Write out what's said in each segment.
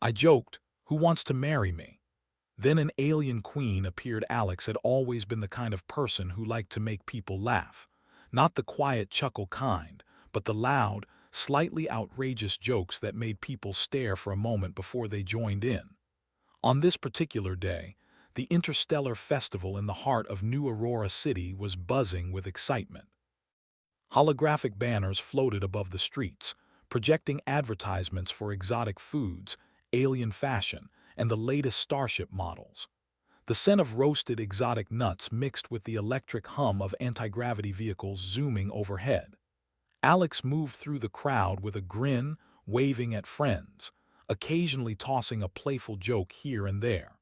I joked, "Who wants to marry me?" Then an alien queen appeared. Alex had always been the kind of person who liked to make people laugh. Not the quiet chuckle kind, but the loud, slightly outrageous jokes that made people stare for a moment before they joined in. On this particular day, the Interstellar Festival in the heart of New Aurora City was buzzing with excitement. Holographic banners floated above the streets, projecting advertisements for exotic foods, alien fashion, and the latest starship models. The scent of roasted exotic nuts mixed with the electric hum of anti-gravity vehicles zooming overhead. Alex moved through the crowd with a grin, waving at friends, occasionally tossing a playful joke here and there.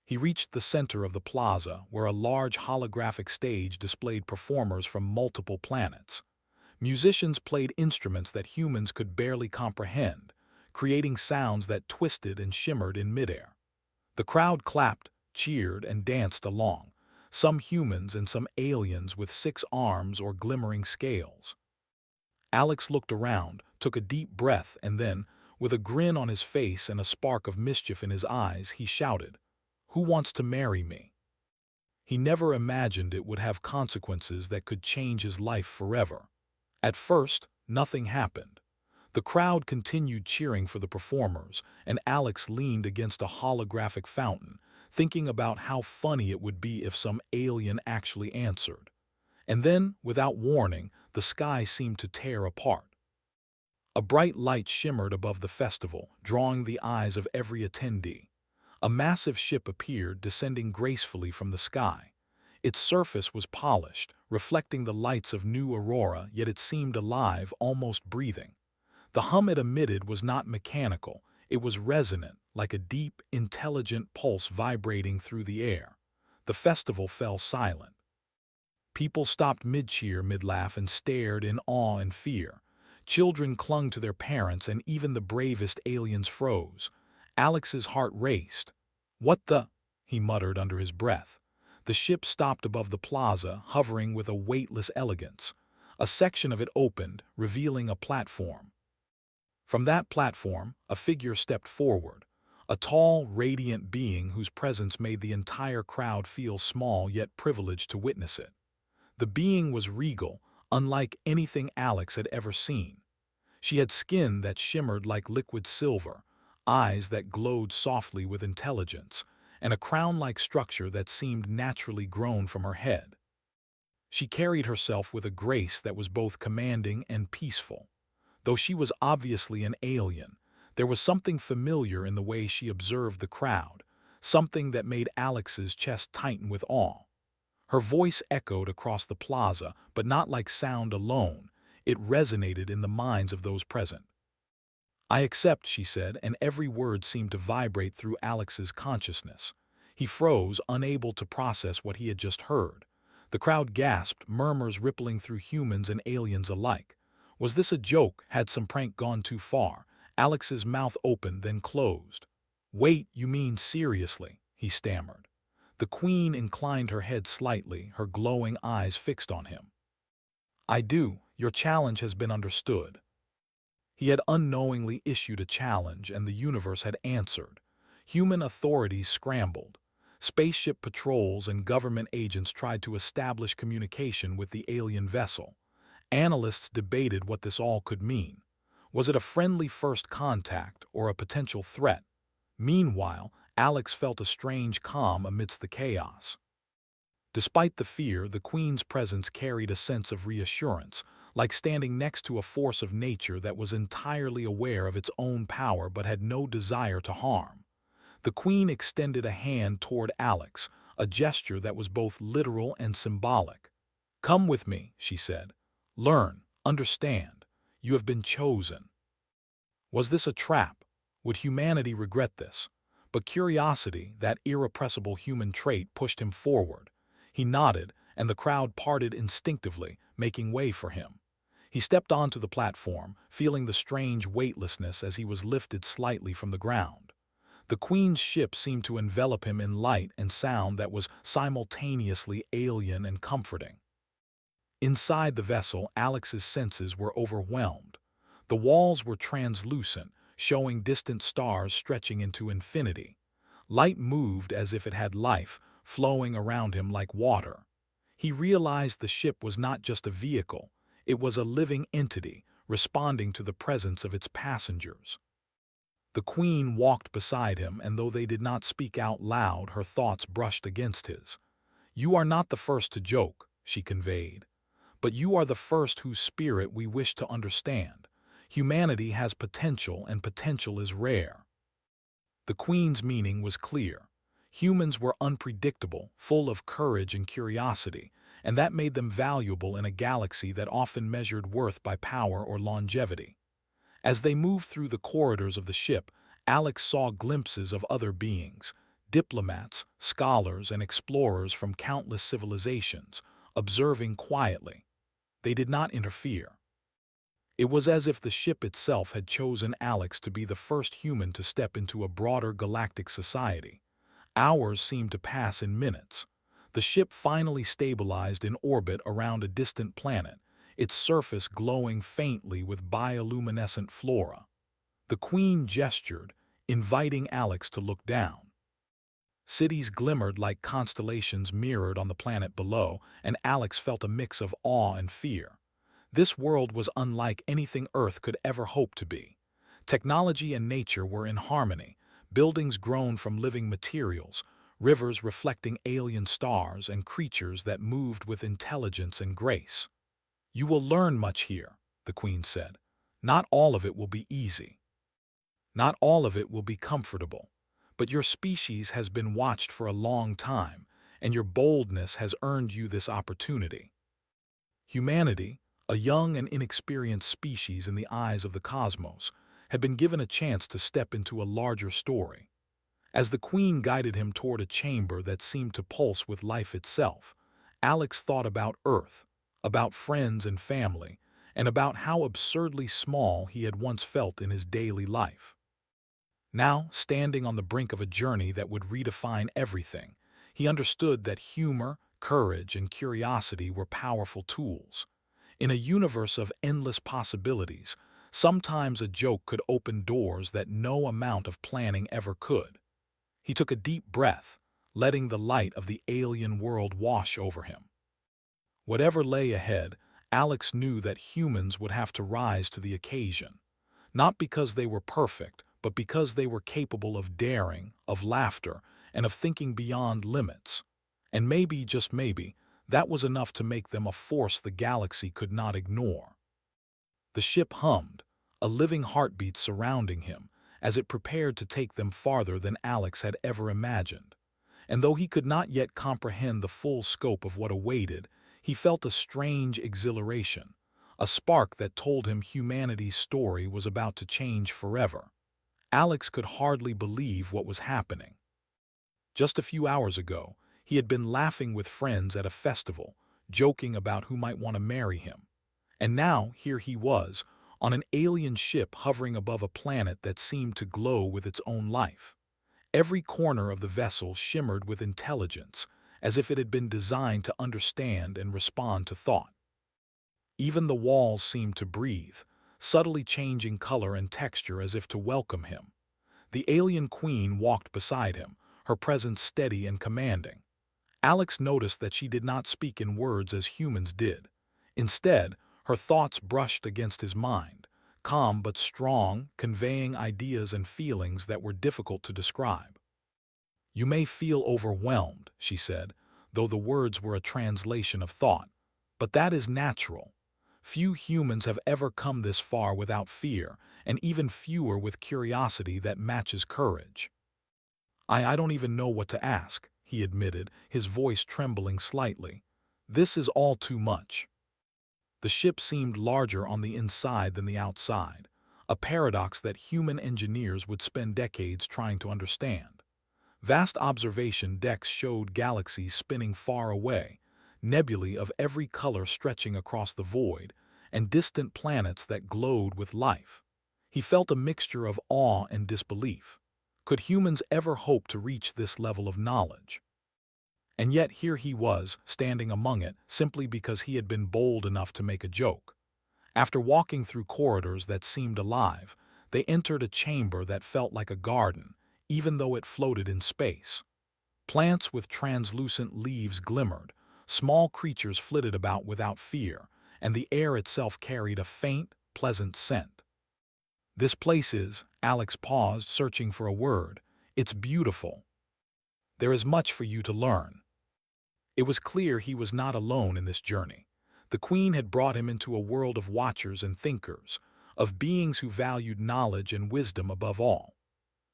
He reached the center of the plaza, where a large holographic stage displayed performers from multiple planets. Musicians played instruments that humans could barely comprehend, creating sounds that twisted and shimmered in midair. The crowd clapped, cheered, and danced along, some humans and some aliens with 6 arms or glimmering scales. Alex looked around, took a deep breath, and then, with a grin on his face and a spark of mischief in his eyes, he shouted, "Who wants to marry me?" He never imagined it would have consequences that could change his life forever. At first, nothing happened. The crowd continued cheering for the performers, and Alex leaned against a holographic fountain, thinking about how funny it would be if some alien actually answered. And then, without warning, the sky seemed to tear apart. A bright light shimmered above the festival, drawing the eyes of every attendee. A massive ship appeared, descending gracefully from the sky. Its surface was polished, reflecting the lights of New Aurora, yet it seemed alive, almost breathing. The hum it emitted was not mechanical, it was resonant, like a deep, intelligent pulse vibrating through the air. The festival fell silent. People stopped mid-cheer, mid-laugh, and stared in awe and fear. Children clung to their parents, and even the bravest aliens froze. Alex's heart raced. "What the?" he muttered under his breath. The ship stopped above the plaza, hovering with a weightless elegance. A section of it opened, revealing a platform. From that platform, a figure stepped forward, a tall, radiant being whose presence made the entire crowd feel small yet privileged to witness it. The being was regal, unlike anything Alex had ever seen. She had skin that shimmered like liquid silver, eyes that glowed softly with intelligence, and a crown-like structure that seemed naturally grown from her head. She carried herself with a grace that was both commanding and peaceful. Though she was obviously an alien, there was something familiar in the way she observed the crowd, something that made Alex's chest tighten with awe. Her voice echoed across the plaza, but not like sound alone. It resonated in the minds of those present. "I accept," she said, and every word seemed to vibrate through Alex's consciousness. He froze, unable to process what he had just heard. The crowd gasped, murmurs rippling through humans and aliens alike. Was this a joke? Had some prank gone too far? Alex's mouth opened, then closed. "Wait, you mean seriously?" he stammered. The queen inclined her head slightly, her glowing eyes fixed on him. "I do. Your challenge has been understood." He had unknowingly issued a challenge, and the universe had answered. Human authorities scrambled. Spaceship patrols and government agents tried to establish communication with the alien vessel. Analysts debated what this all could mean. Was it a friendly first contact or a potential threat? Meanwhile, Alex felt a strange calm amidst the chaos. Despite the fear, the Queen's presence carried a sense of reassurance, like standing next to a force of nature that was entirely aware of its own power but had no desire to harm. The Queen extended a hand toward Alex, a gesture that was both literal and symbolic. "Come with me," she said. "Learn, understand. You have been chosen." Was this a trap? Would humanity regret this? But curiosity, that irrepressible human trait, pushed him forward. He nodded, and the crowd parted instinctively, making way for him. He stepped onto the platform, feeling the strange weightlessness as he was lifted slightly from the ground. The Queen's ship seemed to envelop him in light and sound that was simultaneously alien and comforting. Inside the vessel, Alex's senses were overwhelmed. The walls were translucent, showing distant stars stretching into infinity. Light moved as if it had life, flowing around him like water. He realized the ship was not just a vehicle, it was a living entity, responding to the presence of its passengers. The Queen walked beside him, and though they did not speak out loud, her thoughts brushed against his. "You are not the first to joke," she conveyed, "but you are the first whose spirit we wish to understand. Humanity has potential, and potential is rare." The Queen's meaning was clear. Humans were unpredictable, full of courage and curiosity, and that made them valuable in a galaxy that often measured worth by power or longevity. As they moved through the corridors of the ship, Alex saw glimpses of other beings, diplomats, scholars, and explorers from countless civilizations, observing quietly. They did not interfere. It was as if the ship itself had chosen Alex to be the first human to step into a broader galactic society. Hours seemed to pass in minutes. The ship finally stabilized in orbit around a distant planet, its surface glowing faintly with bioluminescent flora. The Queen gestured, inviting Alex to look down. Cities glimmered like constellations mirrored on the planet below, and Alex felt a mix of awe and fear. This world was unlike anything Earth could ever hope to be. Technology and nature were in harmony, buildings grown from living materials, rivers reflecting alien stars, and creatures that moved with intelligence and grace. "You will learn much here," the Queen said. "Not all of it will be easy. Not all of it will be comfortable. But your species has been watched for a long time, and your boldness has earned you this opportunity." Humanity, a young and inexperienced species in the eyes of the cosmos, had been given a chance to step into a larger story. As the Queen guided him toward a chamber that seemed to pulse with life itself, Alex thought about Earth, about friends and family, and about how absurdly small he had once felt in his daily life. Now, standing on the brink of a journey that would redefine everything, he understood that humor, courage, and curiosity were powerful tools. In a universe of endless possibilities, sometimes a joke could open doors that no amount of planning ever could. He took a deep breath, letting the light of the alien world wash over him. Whatever lay ahead, Alex knew that humans would have to rise to the occasion. Not because they were perfect, but because they were capable of daring, of laughter, and of thinking beyond limits. And maybe, just maybe, that was enough to make them a force the galaxy could not ignore. The ship hummed, a living heartbeat surrounding him, as it prepared to take them farther than Alex had ever imagined. And though he could not yet comprehend the full scope of what awaited, he felt a strange exhilaration, a spark that told him humanity's story was about to change forever. Alex could hardly believe what was happening. Just a few hours ago, he had been laughing with friends at a festival, joking about who might want to marry him. And now, here he was, on an alien ship hovering above a planet that seemed to glow with its own life. Every corner of the vessel shimmered with intelligence, as if it had been designed to understand and respond to thought. Even the walls seemed to breathe, subtly changing color and texture as if to welcome him. The alien Queen walked beside him, her presence steady and commanding. Alex noticed that she did not speak in words as humans did. Instead, her thoughts brushed against his mind, calm but strong, conveying ideas and feelings that were difficult to describe. "You may feel overwhelmed," she said, though the words were a translation of thought. "But that is natural. Few humans have ever come this far without fear, and even fewer with curiosity that matches courage." I don't even know what to ask," he admitted, his voice trembling slightly. "This is all too much." The ship seemed larger on the inside than the outside, a paradox that human engineers would spend decades trying to understand. Vast observation decks showed galaxies spinning far away, nebulae of every color stretching across the void, and distant planets that glowed with life. He felt a mixture of awe and disbelief. Could humans ever hope to reach this level of knowledge? And yet here he was, standing among it, simply because he had been bold enough to make a joke. After walking through corridors that seemed alive, They entered a chamber that felt like a garden, even though it floated in space. Plants with translucent leaves glimmered, small creatures flitted about without fear, and the air itself carried a faint, pleasant scent. This place is, Alex paused, searching for a word. It's beautiful. There is much for you to learn. It was clear he was not alone in this journey. The Queen had brought him into a world of watchers and thinkers, of beings who valued knowledge and wisdom above all.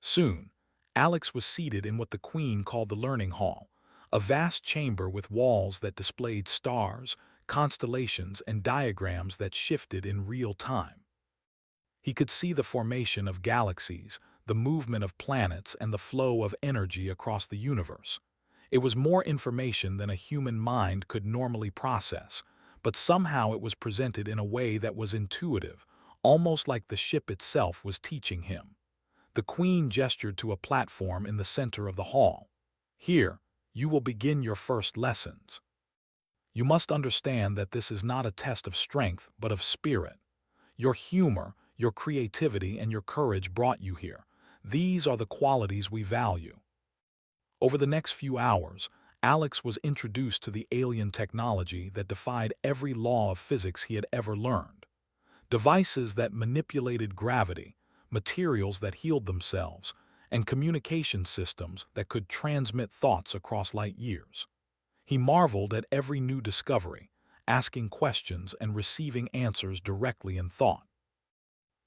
Soon, Alex was seated in what the Queen called the Learning Hall, a vast chamber with walls that displayed stars, constellations, and diagrams that shifted in real time. He could see the formation of galaxies, the movement of planets, and the flow of energy across the universe. It was more information than a human mind could normally process, but somehow it was presented in a way that was intuitive, almost like the ship itself was teaching him. The Queen gestured to a platform in the center of the hall. Here, you will begin your first lessons. You must understand that this is not a test of strength, but of spirit. Your humor, your creativity, and your courage brought you here. These are the qualities we value. Over the next few hours, Alex was introduced to the alien technology that defied every law of physics he had ever learned. Devices that manipulated gravity, materials that healed themselves, and communication systems that could transmit thoughts across light years. He marveled at every new discovery, asking questions and receiving answers directly in thought.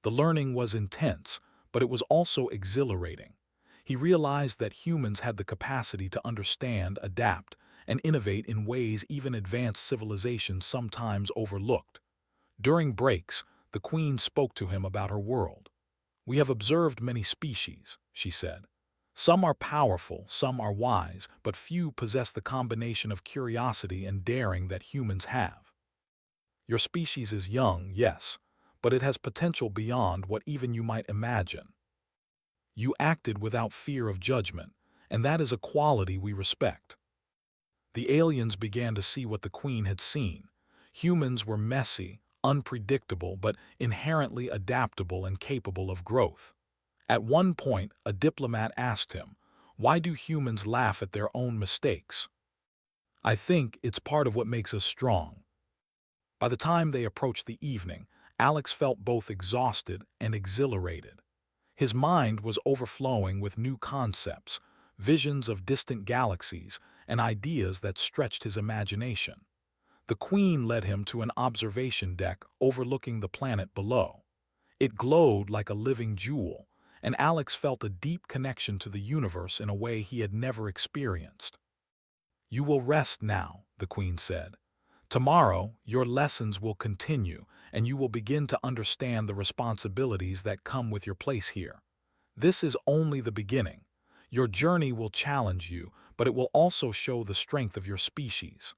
The learning was intense, but it was also exhilarating. He realized that humans had the capacity to understand, adapt, and innovate in ways even advanced civilizations sometimes overlooked. During breaks, the Queen spoke to him about her world. "We have observed many species," she said. "Some are powerful, some are wise, but few possess the combination of curiosity and daring that humans have. Your species is young, yes, but it has potential beyond what even you might imagine. You acted without fear of judgment, and that is a quality we respect." The aliens began to see what the Queen had seen. Humans were messy, unpredictable, but inherently adaptable and capable of growth. At one point, a diplomat asked him, "Why do humans laugh at their own mistakes?" "I think it's part of what makes us strong." By the time they approached the evening, Alex felt both exhausted and exhilarated. His mind was overflowing with new concepts, visions of distant galaxies, and ideas that stretched his imagination. The Queen led him to an observation deck overlooking the planet below. It glowed like a living jewel, and Alex felt a deep connection to the universe in a way he had never experienced. "You will rest now," the Queen said. "Tomorrow, your lessons will continue, and you will begin to understand the responsibilities that come with your place here. This is only the beginning. Your journey will challenge you, but it will also show the strength of your species."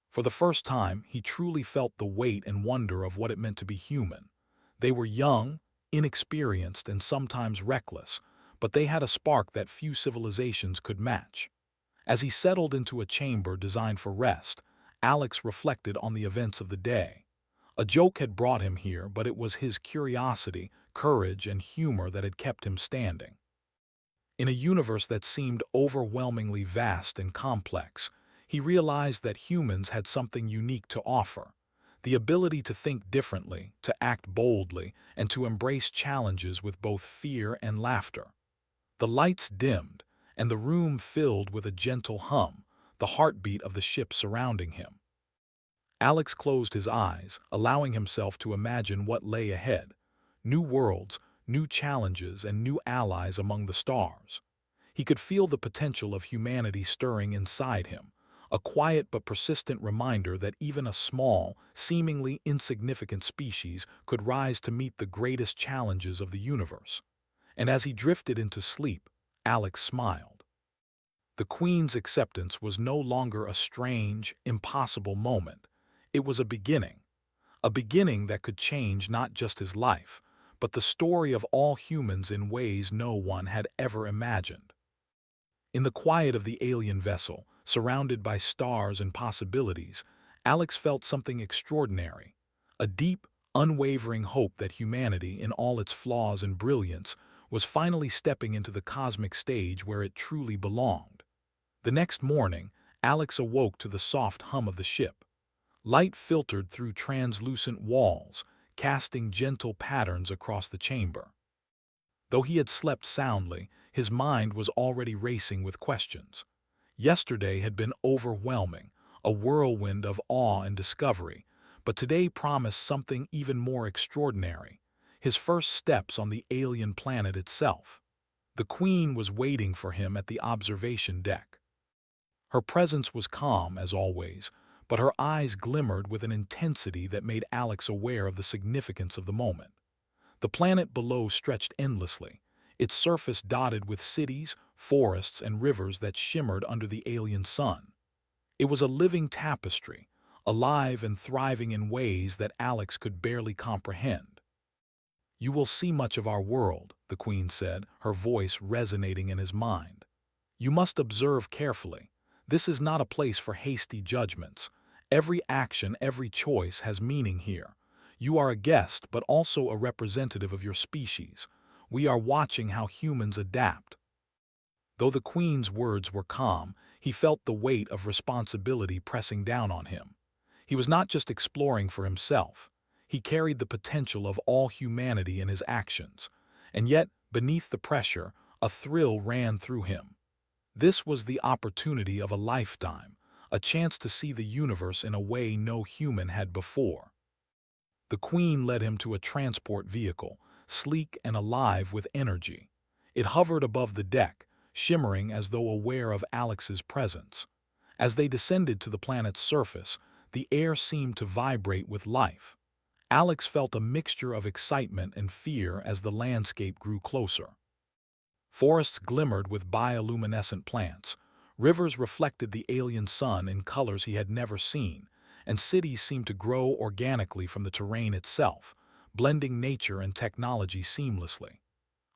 For the first time, he truly felt the weight and wonder of what it meant to be human. They were young, inexperienced, and sometimes reckless, but they had a spark that few civilizations could match. As he settled into a chamber designed for rest, Alex reflected on the events of the day. A joke had brought him here, but it was his curiosity, courage, and humor that had kept him standing. In a universe that seemed overwhelmingly vast and complex, he realized that humans had something unique to offer: the ability to think differently, to act boldly, and to embrace challenges with both fear and laughter. The lights dimmed, and the room filled with a gentle hum, the heartbeat of the ship surrounding him. Alex closed his eyes, allowing himself to imagine what lay ahead: new worlds, new challenges, and new allies among the stars. He could feel the potential of humanity stirring inside him, a quiet but persistent reminder that even a small, seemingly insignificant species could rise to meet the greatest challenges of the universe. And as he drifted into sleep, Alex smiled. The Queen's acceptance was no longer a strange, impossible moment. It was a beginning that could change not just his life, but the story of all humans in ways no one had ever imagined. In the quiet of the alien vessel, surrounded by stars and possibilities, Alex felt something extraordinary: a deep, unwavering hope that humanity, in all its flaws and brilliance, was finally stepping into the cosmic stage where it truly belonged. The next morning, Alex awoke to the soft hum of the ship. Light filtered through translucent walls, casting gentle patterns across the chamber. Though he had slept soundly, his mind was already racing with questions. Yesterday had been overwhelming, a whirlwind of awe and discovery, but today promised something even more extraordinary: his first steps on the alien planet itself. The Queen was waiting for him at the observation deck. Her presence was calm, as always, but her eyes glimmered with an intensity that made Alex aware of the significance of the moment. The planet below stretched endlessly, its surface dotted with cities, forests, and rivers that shimmered under the alien sun. It was a living tapestry, alive and thriving in ways that Alex could barely comprehend. "You will see much of our world," the Queen said, her voice resonating in his mind. "You must observe carefully. This is not a place for hasty judgments. Every action, every choice has meaning here. You are a guest, but also a representative of your species. We are watching how humans adapt." Though the Queen's words were calm, he felt the weight of responsibility pressing down on him. He was not just exploring for himself. He carried the potential of all humanity in his actions. And yet, beneath the pressure, a thrill ran through him. This was the opportunity of a lifetime, a chance to see the universe in a way no human had before. The Queen led him to a transport vehicle, sleek and alive with energy. It hovered above the deck, shimmering as though aware of Alex's presence. As they descended to the planet's surface, the air seemed to vibrate with life. Alex felt a mixture of excitement and fear as the landscape grew closer. Forests glimmered with bioluminescent plants, rivers reflected the alien sun in colors he had never seen, and cities seemed to grow organically from the terrain itself, blending nature and technology seamlessly.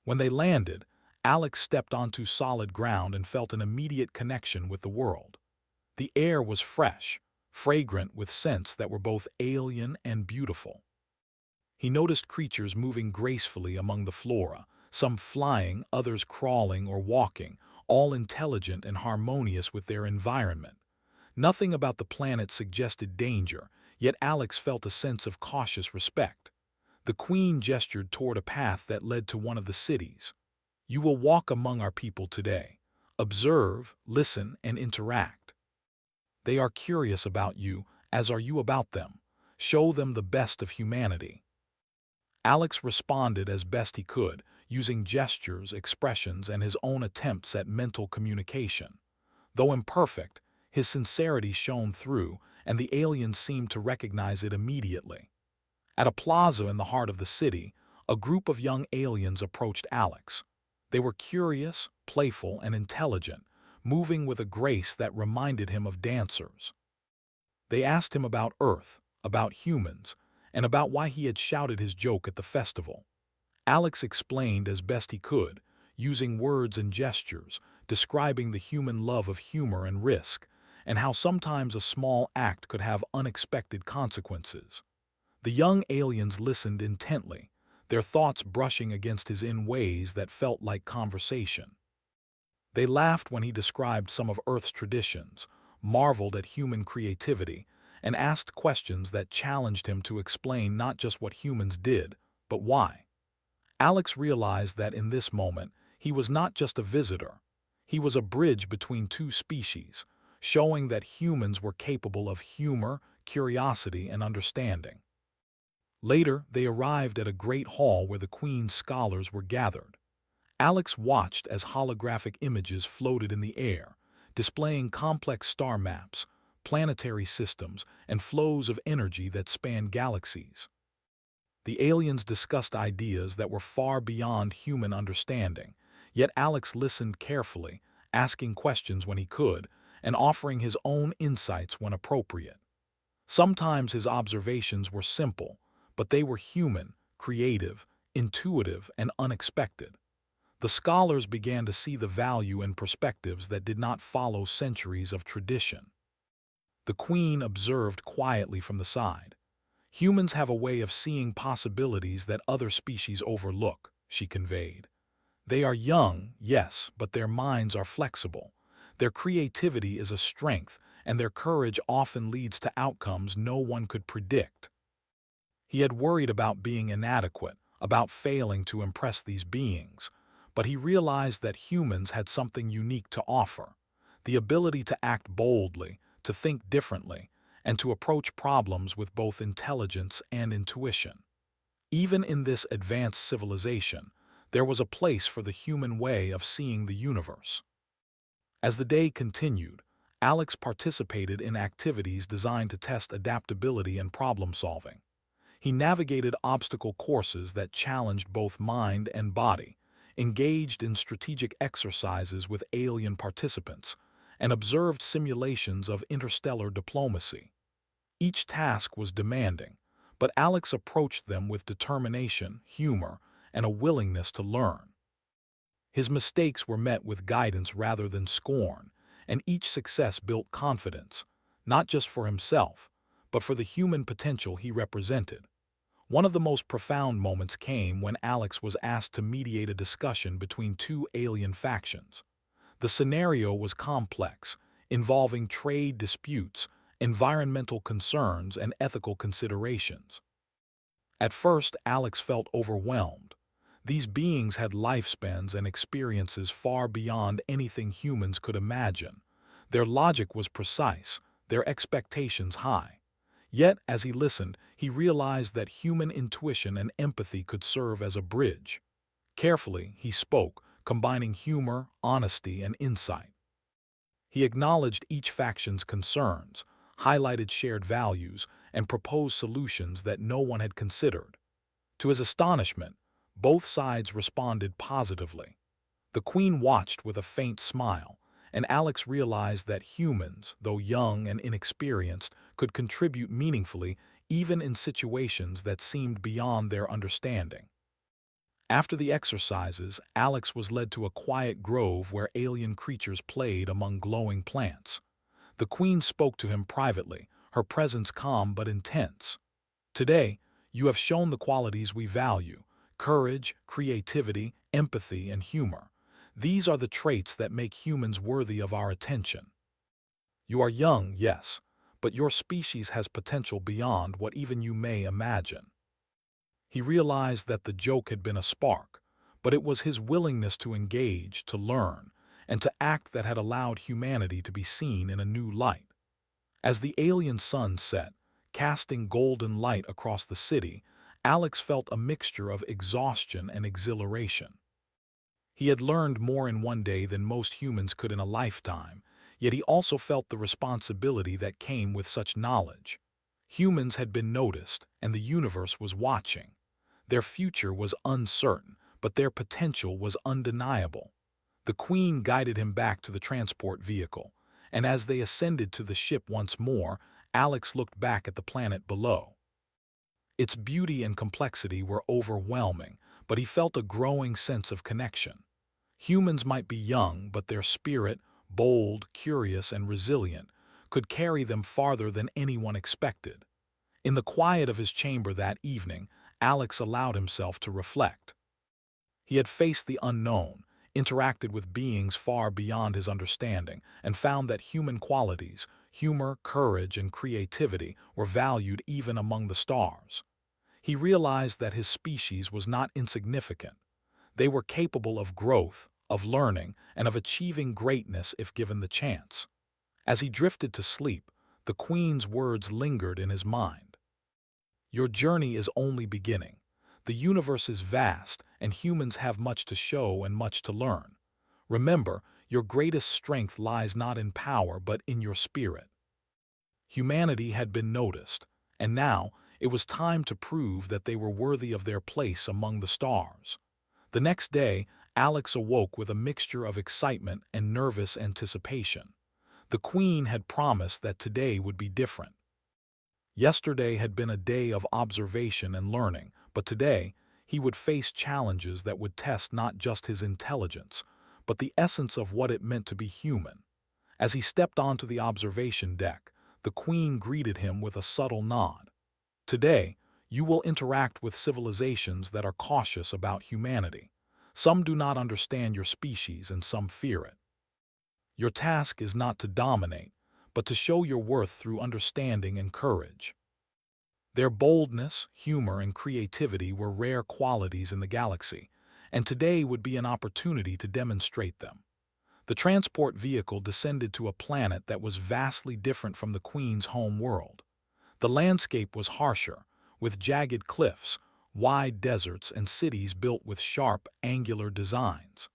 When they landed, Alex stepped onto solid ground and felt an immediate connection with the world. The air was fresh, fragrant with scents that were both alien and beautiful. He noticed creatures moving gracefully among the flora, some flying, others crawling or walking, all intelligent and harmonious with their environment. Nothing about the planet suggested danger, yet Alex felt a sense of cautious respect. The Queen gestured toward a path that led to one of the cities. "You will walk among our people today. Observe, listen, and interact. They are curious about you, as are you about them. Show them the best of humanity." Alex responded as best he could, using gestures, expressions, and his own attempts at mental communication. Though imperfect, his sincerity shone through, and the aliens seemed to recognize it immediately. At a plaza in the heart of the city, a group of young aliens approached Alex. They were curious, playful, and intelligent, moving with a grace that reminded him of dancers. They asked him about Earth, about humans, and about why he had shouted his joke at the festival. Alex explained as best he could, using words and gestures, describing the human love of humor and risk, and how sometimes a small act could have unexpected consequences. The young aliens listened intently, their thoughts brushing against his in ways that felt like conversation. They laughed when he described some of Earth's traditions, marveled at human creativity, and asked questions that challenged him to explain not just what humans did, but why. Alex realized that in this moment, he was not just a visitor. He was a bridge between two species, showing that humans were capable of humor, curiosity, and understanding. Later, they arrived at a great hall where the Queen's scholars were gathered. Alex watched as holographic images floated in the air, displaying complex star maps, planetary systems, and flows of energy that spanned galaxies. The aliens discussed ideas that were far beyond human understanding, yet Alex listened carefully, asking questions when he could, and offering his own insights when appropriate. Sometimes his observations were simple, but they were human, creative, intuitive, and unexpected. The scholars began to see the value in perspectives that did not follow centuries of tradition. The Queen observed quietly from the side. Humans have a way of seeing possibilities that other species overlook, she conveyed. They are young, yes, but their minds are flexible. Their creativity is a strength, and their courage often leads to outcomes no one could predict. He had worried about being inadequate, about failing to impress these beings, but he realized that humans had something unique to offer: the ability to act boldly, to think differently, and to approach problems with both intelligence and intuition. Even in this advanced civilization, there was a place for the human way of seeing the universe. As the day continued, Alex participated in activities designed to test adaptability and problem-solving. He navigated obstacle courses that challenged both mind and body, engaged in strategic exercises with alien participants, and observed simulations of interstellar diplomacy. Each task was demanding, but Alex approached them with determination, humor, and a willingness to learn. His mistakes were met with guidance rather than scorn, and each success built confidence, not just for himself, but for the human potential he represented. One of the most profound moments came when Alex was asked to mediate a discussion between two alien factions. The scenario was complex, involving trade disputes, environmental concerns, and ethical considerations. At first, Alex felt overwhelmed. These beings had lifespans and experiences far beyond anything humans could imagine. Their logic was precise, their expectations high. Yet, as he listened, he realized that human intuition and empathy could serve as a bridge. Carefully, he spoke, combining humor, honesty, and insight. He acknowledged each faction's concerns, highlighted shared values, and proposed solutions that no one had considered. To his astonishment, both sides responded positively. The Queen watched with a faint smile, and Alex realized that humans, though young and inexperienced, could contribute meaningfully even in situations that seemed beyond their understanding. After the exercises, Alex was led to a quiet grove where alien creatures played among glowing plants. The Queen spoke to him privately, her presence calm but intense. "Today, you have shown the qualities we value: courage, creativity, empathy, and humor. These are the traits that make humans worthy of our attention. You are young, yes, but your species has potential beyond what even you may imagine." He realized that the joke had been a spark, but it was his willingness to engage, to learn, and to act that had allowed humanity to be seen in a new light. As the alien sun set, casting golden light across the city, Alex felt a mixture of exhaustion and exhilaration. He had learned more in one day than most humans could in a lifetime, yet he also felt the responsibility that came with such knowledge. Humans had been noticed, and the universe was watching. Their future was uncertain, but their potential was undeniable. The Queen guided him back to the transport vehicle, and as they ascended to the ship once more, Alex looked back at the planet below. Its beauty and complexity were overwhelming, but he felt a growing sense of connection. Humans might be young, but their spirit, bold, curious, and resilient, could carry them farther than anyone expected. In the quiet of his chamber that evening, Alex allowed himself to reflect. He had faced the unknown, interacted with beings far beyond his understanding, and found that human qualities, humor, courage, and creativity, were valued even among the stars. He realized that his species was not insignificant. They were capable of growth, of learning, and of achieving greatness if given the chance. As he drifted to sleep, the Queen's words lingered in his mind. "Your journey is only beginning. The universe is vast, and humans have much to show and much to learn. Remember, your greatest strength lies not in power but in your spirit." Humanity had been noticed, and now it was time to prove that they were worthy of their place among the stars. The next day, Alex awoke with a mixture of excitement and nervous anticipation. The Queen had promised that today would be different. Yesterday had been a day of observation and learning, but today he would face challenges that would test not just his intelligence, but the essence of what it meant to be human. As he stepped onto the observation deck, the Queen greeted him with a subtle nod. Today, you will interact with civilizations that are cautious about humanity. Some do not understand your species and some fear it. Your task is not to dominate, but to show your worth through understanding and courage. Their boldness, humor, and creativity were rare qualities in the galaxy, and today would be an opportunity to demonstrate them. The transport vehicle descended to a planet that was vastly different from the Queen's home world. The landscape was harsher, with jagged cliffs, wide deserts, and cities built with sharp, angular designs.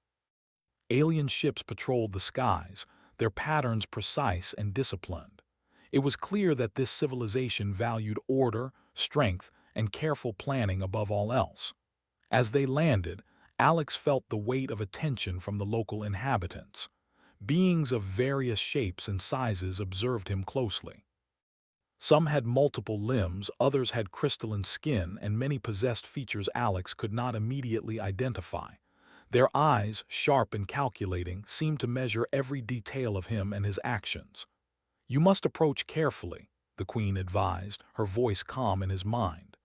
Alien ships patrolled the skies, their patterns precise and disciplined. It was clear that this civilization valued order, strength, and careful planning above all else. As they landed, Alex felt the weight of attention from the local inhabitants. Beings of various shapes and sizes observed him closely. Some had multiple limbs, others had crystalline skin, and many possessed features Alex could not immediately identify. Their eyes, sharp and calculating, seemed to measure every detail of him and his actions. "You must approach carefully," the Queen advised, her voice calm in his mind.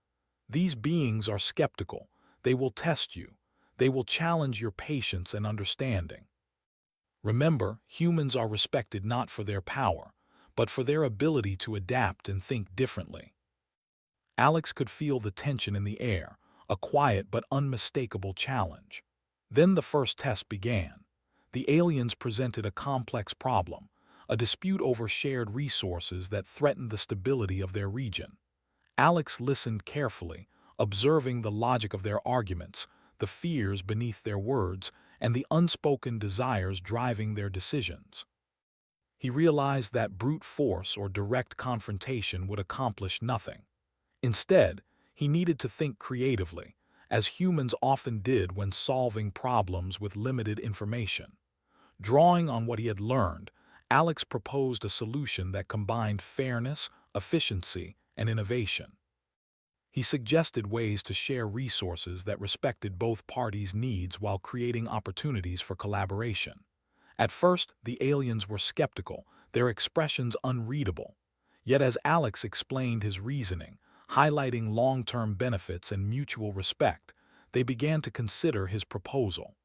"These beings are skeptical. They will test you. They will challenge your patience and understanding. Remember, humans are respected not for their power, but for their ability to adapt and think differently." Alex could feel the tension in the air, a quiet but unmistakable challenge. Then the first test began. The aliens presented a complex problem, a dispute over shared resources that threatened the stability of their region. Alex listened carefully, observing the logic of their arguments, the fears beneath their words, and the unspoken desires driving their decisions. He realized that brute force or direct confrontation would accomplish nothing. Instead, he needed to think creatively, as humans often did when solving problems with limited information. Drawing on what he had learned, Alex proposed a solution that combined fairness, efficiency, and innovation. He suggested ways to share resources that respected both parties' needs while creating opportunities for collaboration. At first, the aliens were skeptical, their expressions unreadable. Yet as Alex explained his reasoning, highlighting long-term benefits and mutual respect, they began to consider his proposal.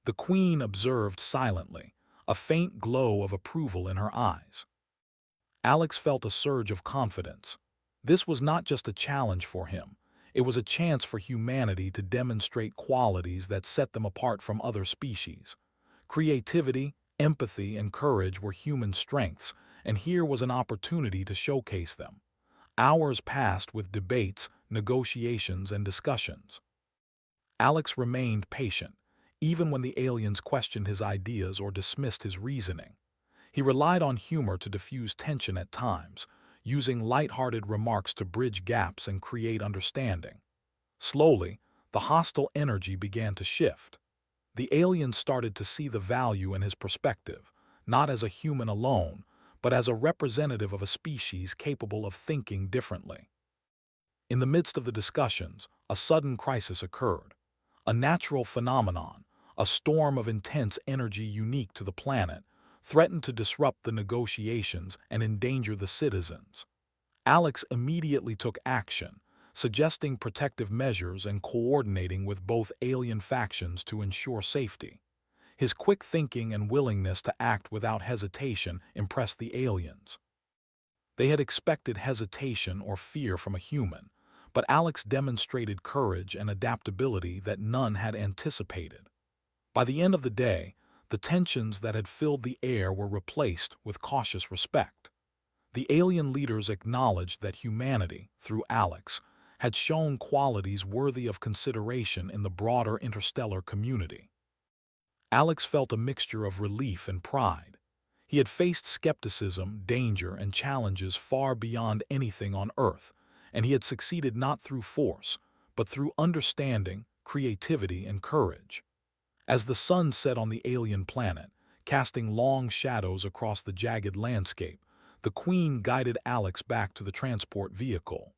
The Queen observed silently, a faint glow of approval in her eyes. Alex felt a surge of confidence. This was not just a challenge for him, it was a chance for humanity to demonstrate qualities that set them apart from other species. Creativity, empathy, and courage were human strengths, and here was an opportunity to showcase them. Hours passed with debates, negotiations, and discussions. Alex remained patient, even when the aliens questioned his ideas or dismissed his reasoning. He relied on humor to diffuse tension at times, using light-hearted remarks to bridge gaps and create understanding. Slowly, the hostile energy began to shift. The aliens started to see the value in his perspective, not as a human alone, but as a representative of a species capable of thinking differently. In the midst of the discussions, a sudden crisis occurred. A natural phenomenon, a storm of intense energy unique to the planet, threatened to disrupt the negotiations and endanger the citizens. Alex immediately took action, suggesting protective measures and coordinating with both alien factions to ensure safety. His quick thinking and willingness to act without hesitation impressed the aliens. They had expected hesitation or fear from a human, but Alex demonstrated courage and adaptability that none had anticipated. By the end of the day, the tensions that had filled the air were replaced with cautious respect. The alien leaders acknowledged that humanity, through Alex, had shown qualities worthy of consideration in the broader interstellar community. Alex felt a mixture of relief and pride. He had faced skepticism, danger, and challenges far beyond anything on Earth, and he had succeeded not through force, but through understanding, creativity, and courage. As the sun set on the alien planet, casting long shadows across the jagged landscape, the Queen guided Alex back to the transport vehicle.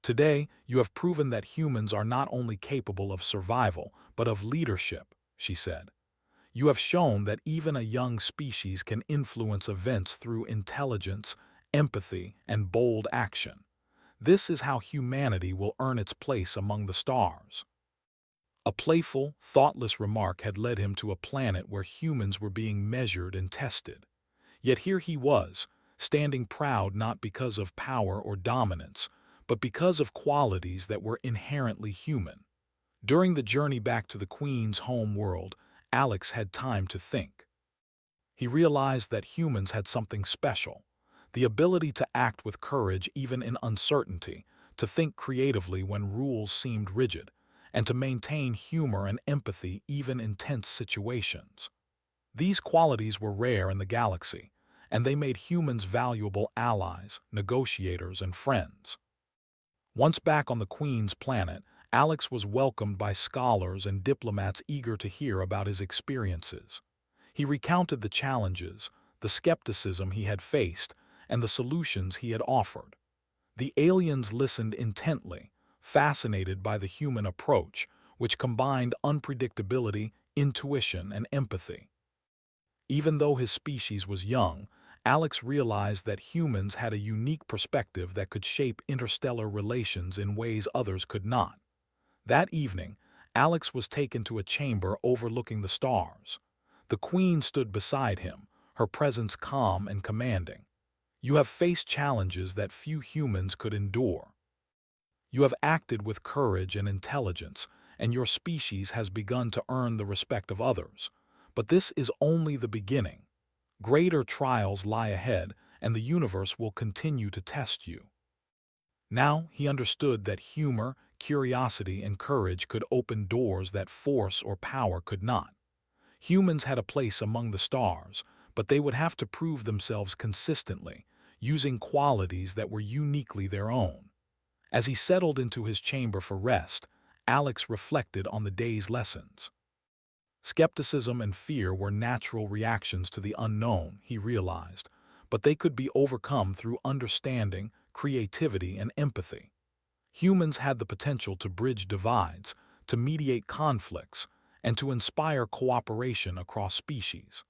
"Today, you have proven that humans are not only capable of survival, but of leadership," she said. "You have shown that even a young species can influence events through intelligence, empathy, and bold action. This is how humanity will earn its place among the stars. A playful, thoughtless remark had led him to a planet where humans were being measured and tested. Yet here he was, standing proud not because of power or dominance, but because of qualities that were inherently human. During the journey back to the Queen's home world, Alex had time to think. He realized that humans had something special, the ability to act with courage even in uncertainty, to think creatively when rules seemed rigid, and to maintain humor and empathy even in tense situations. These qualities were rare in the galaxy, and they made humans valuable allies, negotiators, and friends. Once back on the Queen's planet, Alex was welcomed by scholars and diplomats eager to hear about his experiences. He recounted the challenges, the skepticism he had faced, and the solutions he had offered. The aliens listened intently, fascinated by the human approach, which combined unpredictability, intuition, and empathy. Even though his species was young, Alex realized that humans had a unique perspective that could shape interstellar relations in ways others could not. That evening, Alex was taken to a chamber overlooking the stars. The Queen stood beside him, her presence calm and commanding. "You have faced challenges that few humans could endure. You have acted with courage and intelligence, and your species has begun to earn the respect of others. But this is only the beginning. Greater trials lie ahead, and the universe will continue to test you." Now he understood that humor, curiosity, and courage could open doors that force or power could not. Humans had a place among the stars, but they would have to prove themselves consistently, using qualities that were uniquely their own. As he settled into his chamber for rest, Alex reflected on the day's lessons. Skepticism and fear were natural reactions to the unknown, he realized, but they could be overcome through understanding, creativity, and empathy. Humans had the potential to bridge divides, to mediate conflicts, and to inspire cooperation across species.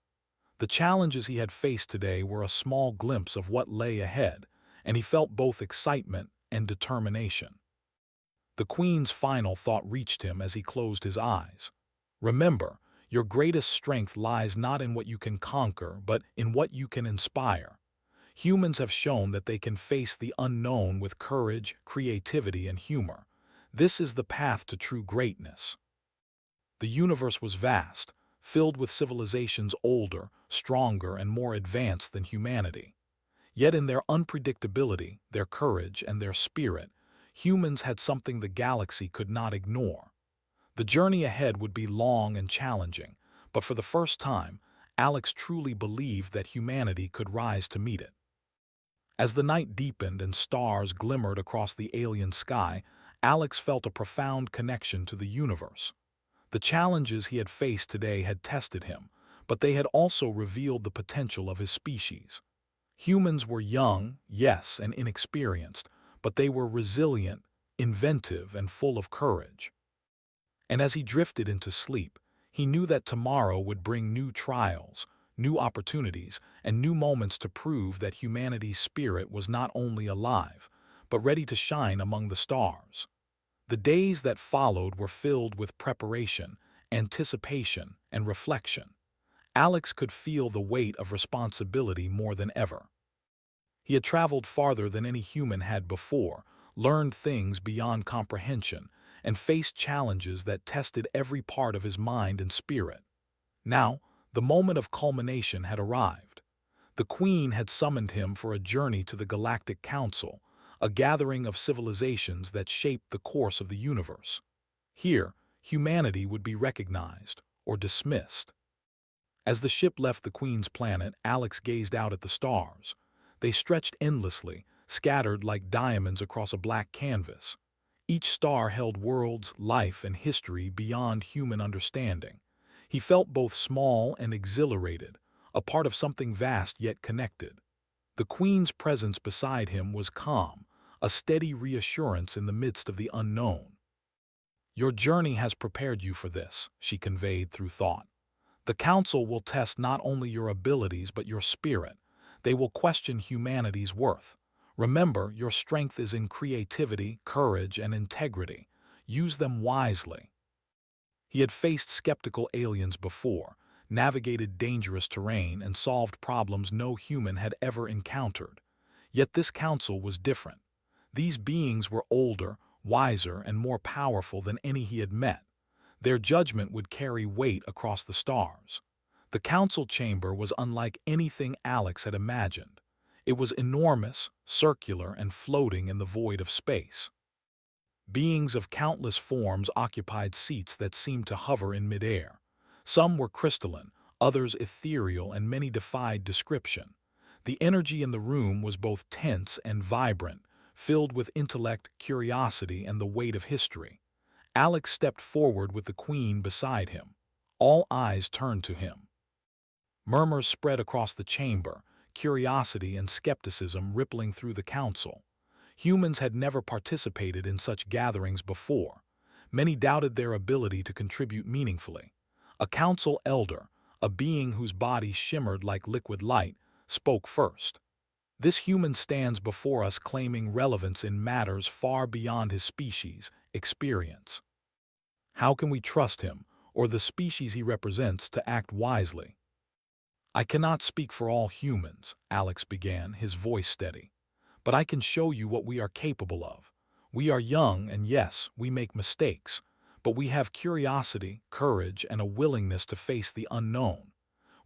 The challenges he had faced today were a small glimpse of what lay ahead, and he felt both excitement and determination. The Queen's final thought reached him as he closed his eyes. "Remember, your greatest strength lies not in what you can conquer, but in what you can inspire." Humans have shown that they can face the unknown with courage, creativity, and humor. This is the path to true greatness. The universe was vast, filled with civilizations older, stronger, and more advanced than humanity. Yet in their unpredictability, their courage, and their spirit, humans had something the galaxy could not ignore. The journey ahead would be long and challenging, but for the first time, Alex truly believed that humanity could rise to meet it. As the night deepened and stars glimmered across the alien sky, Alex felt a profound connection to the universe. The challenges he had faced today had tested him, but they had also revealed the potential of his species. Humans were young, yes, and inexperienced, but they were resilient, inventive, and full of courage. And as he drifted into sleep, he knew that tomorrow would bring new trials, new opportunities, and new moments to prove that humanity's spirit was not only alive, but ready to shine among the stars. The days that followed were filled with preparation, anticipation, and reflection. Alex could feel the weight of responsibility more than ever. He had traveled farther than any human had before, learned things beyond comprehension, and faced challenges that tested every part of his mind and spirit. Now, the moment of culmination had arrived. The Queen had summoned him for a journey to the Galactic Council, a gathering of civilizations that shaped the course of the universe. Here, humanity would be recognized or dismissed. As the ship left the Queen's planet, Alex gazed out at the stars. They stretched endlessly, scattered like diamonds across a black canvas. Each star held worlds, life, and history beyond human understanding. He felt both small and exhilarated, a part of something vast yet connected. The Queen's presence beside him was calm, a steady reassurance in the midst of the unknown. "Your journey has prepared you for this," she conveyed through thought. "The Council will test not only your abilities but your spirit. They will question humanity's worth, Remember, your strength is in creativity, courage, and integrity. Use them wisely. He had faced skeptical aliens before, navigated dangerous terrain, and solved problems no human had ever encountered. Yet this council was different. These beings were older, wiser, and more powerful than any he had met. Their judgment would carry weight across the stars. The council chamber was unlike anything Alex had imagined. It was enormous, circular, and floating in the void of space. Beings of countless forms occupied seats that seemed to hover in midair. Some were crystalline, others ethereal, and many defied description. The energy in the room was both tense and vibrant, filled with intellect, curiosity, and the weight of history. Alex stepped forward with the Queen beside him. All eyes turned to him. Murmurs spread across the chamber, curiosity and skepticism rippling through the council. Humans had never participated in such gatherings before. Many doubted their ability to contribute meaningfully. A council elder, a being whose body shimmered like liquid light, spoke first. This human stands before us claiming relevance in matters far beyond his species, experience. How can we trust him, or the species he represents, to act wisely? I cannot speak for all humans, Alex began, his voice steady. But I can show you what we are capable of. We are young, and yes, we make mistakes, but we have curiosity, courage, and a willingness to face the unknown.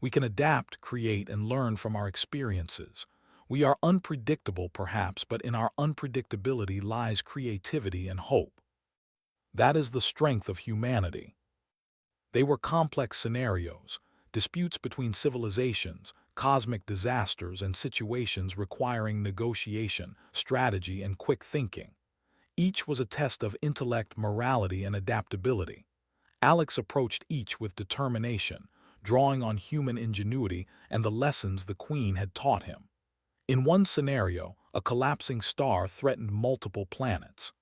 We can adapt, create, and learn from our experiences. We are unpredictable, perhaps, but in our unpredictability lies creativity and hope. That is the strength of humanity. They were complex scenarios, disputes between civilizations, cosmic disasters, and situations requiring negotiation, strategy, and quick thinking. Each was a test of intellect, morality, and adaptability. Alex approached each with determination, drawing on human ingenuity and the lessons the Queen had taught him. In one scenario, a collapsing star threatened multiple planets.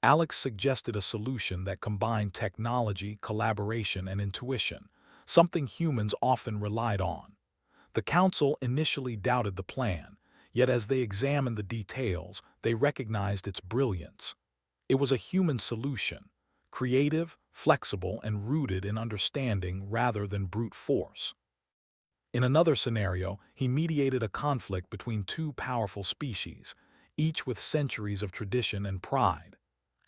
Alex suggested a solution that combined technology, collaboration, and intuition, something humans often relied on. The council initially doubted the plan, yet as they examined the details, they recognized its brilliance. It was a human solution, creative, flexible, and rooted in understanding rather than brute force. In another scenario, he mediated a conflict between two powerful species, each with centuries of tradition and pride.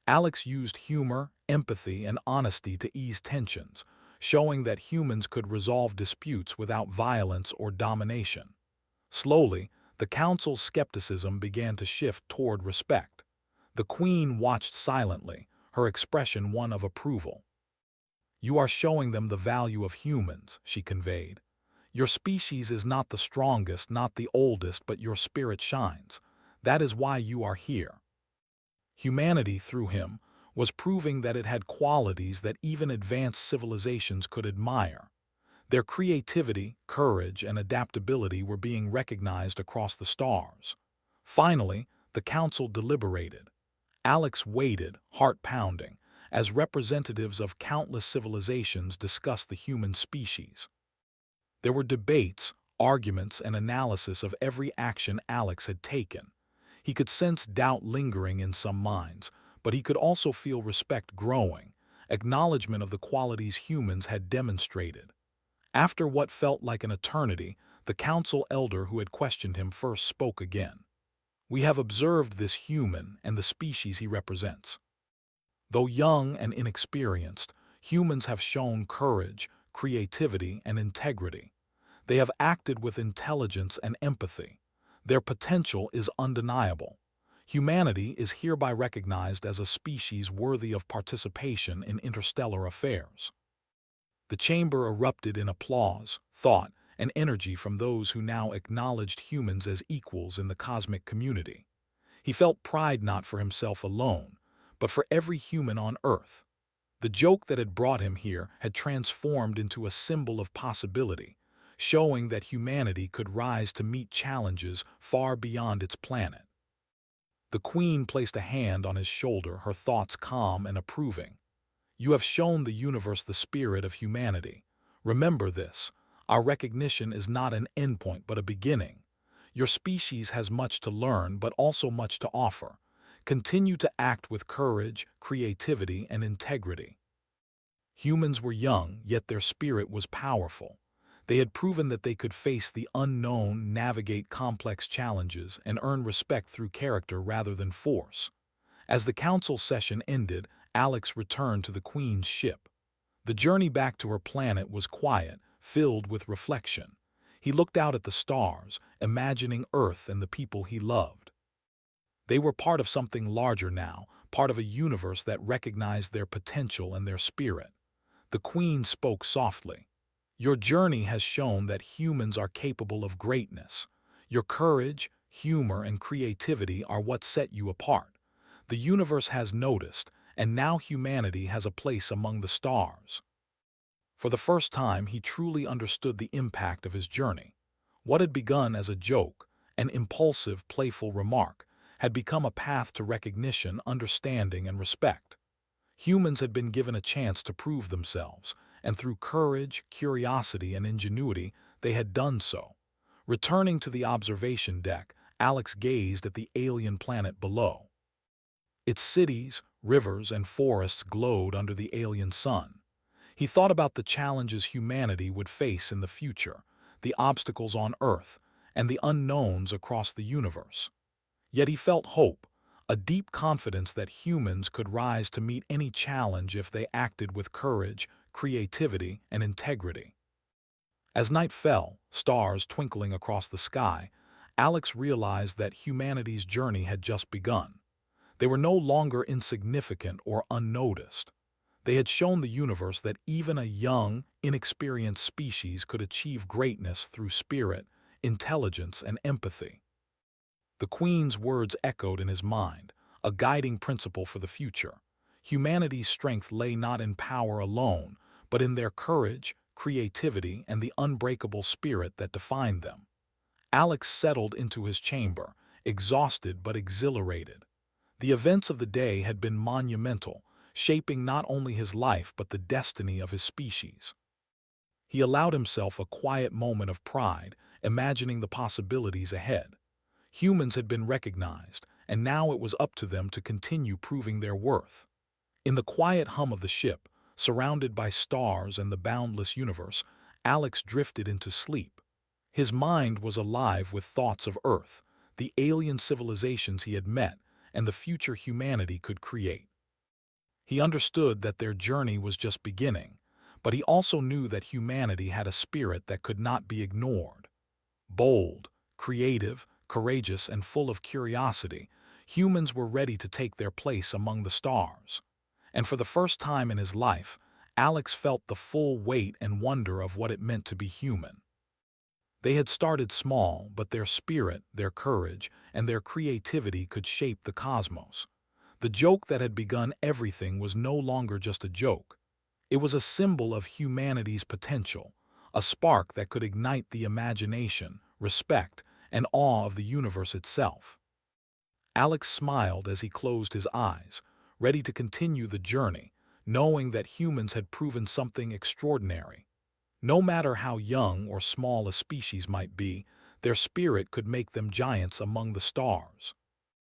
Alex used humor, empathy, and honesty to ease tensions, showing that humans could resolve disputes without violence or domination. Slowly, the council's skepticism began to shift toward respect. The Queen watched silently, her expression one of approval. "You are showing them the value of humans," she conveyed. "Your species is not the strongest, not the oldest, but your spirit shines. That is why you are here." Humanity, through him, was proving that it had qualities that even advanced civilizations could admire. Their creativity, courage, and adaptability were being recognized across the stars. Finally, the council deliberated. Alex waited, heart pounding, as representatives of countless civilizations discussed the human species. There were debates, arguments, and analysis of every action Alex had taken. He could sense doubt lingering in some minds, but he could also feel respect growing, acknowledgement of the qualities humans had demonstrated. After what felt like an eternity, the council elder who had questioned him first spoke again. "We have observed this human and the species he represents. Though young and inexperienced, humans have shown courage, creativity, and integrity. They have acted with intelligence and empathy. Their potential is undeniable. Humanity is hereby recognized as a species worthy of participation in interstellar affairs." The chamber erupted in applause, thought, and energy from those who now acknowledged humans as equals in the cosmic community. He felt pride not for himself alone, but for every human on Earth. The joke that had brought him here had transformed into a symbol of possibility, showing that humanity could rise to meet challenges far beyond its planet. The Queen placed a hand on his shoulder, her thoughts calm and approving. "You have shown the universe the spirit of humanity. Remember this, our recognition is not an endpoint but a beginning. Your species has much to learn, but also much to offer. Continue to act with courage, creativity, and integrity." Humans were young, yet their spirit was powerful. They had proven that they could face the unknown, navigate complex challenges, and earn respect through character rather than force. As the council session ended, Alex returned to the Queen's ship. The journey back to her planet was quiet, filled with reflection. He looked out at the stars, imagining Earth and the people he loved. They were part of something larger now, part of a universe that recognized their potential and their spirit. The Queen spoke softly. "Your journey has shown that humans are capable of greatness. Your courage, humor, and creativity are what set you apart. The universe has noticed, and now humanity has a place among the stars." For the first time, he truly understood the impact of his journey. What had begun as a joke, an impulsive, playful remark, had become a path to recognition, understanding, and respect. Humans had been given a chance to prove themselves, and through courage, curiosity, and ingenuity, they had done so. Returning to the observation deck, Alex gazed at the alien planet below. Its cities, rivers, and forests glowed under the alien sun. He thought about the challenges humanity would face in the future, the obstacles on Earth, and the unknowns across the universe. Yet he felt hope, a deep confidence that humans could rise to meet any challenge if they acted with courage, creativity, and integrity. As night fell, stars twinkling across the sky, Alex realized that humanity's journey had just begun. They were no longer insignificant or unnoticed. They had shown the universe that even a young, inexperienced species could achieve greatness through spirit, intelligence, and empathy. The Queen's words echoed in his mind, a guiding principle for the future. Humanity's strength lay not in power alone, but in their courage, creativity, and the unbreakable spirit that defined them. Alex settled into his chamber, exhausted but exhilarated. The events of the day had been monumental, shaping not only his life but the destiny of his species. He allowed himself a quiet moment of pride, imagining the possibilities ahead. Humans had been recognized, and now it was up to them to continue proving their worth. In the quiet hum of the ship, surrounded by stars and the boundless universe, Alex drifted into sleep. His mind was alive with thoughts of Earth, the alien civilizations he had met, and the future humanity could create. He understood that their journey was just beginning, but he also knew that humanity had a spirit that could not be ignored. Bold, creative, courageous, and full of curiosity, humans were ready to take their place among the stars. And for the first time in his life, Alex felt the full weight and wonder of what it meant to be human. They had started small, but their spirit, their courage, and their creativity could shape the cosmos. The joke that had begun everything was no longer just a joke. It was a symbol of humanity's potential, a spark that could ignite the imagination, respect, and awe of the universe itself. Alex smiled as he closed his eyes, ready to continue the journey, knowing that humans had proven something extraordinary. No matter how young or small a species might be, their spirit could make them giants among the stars.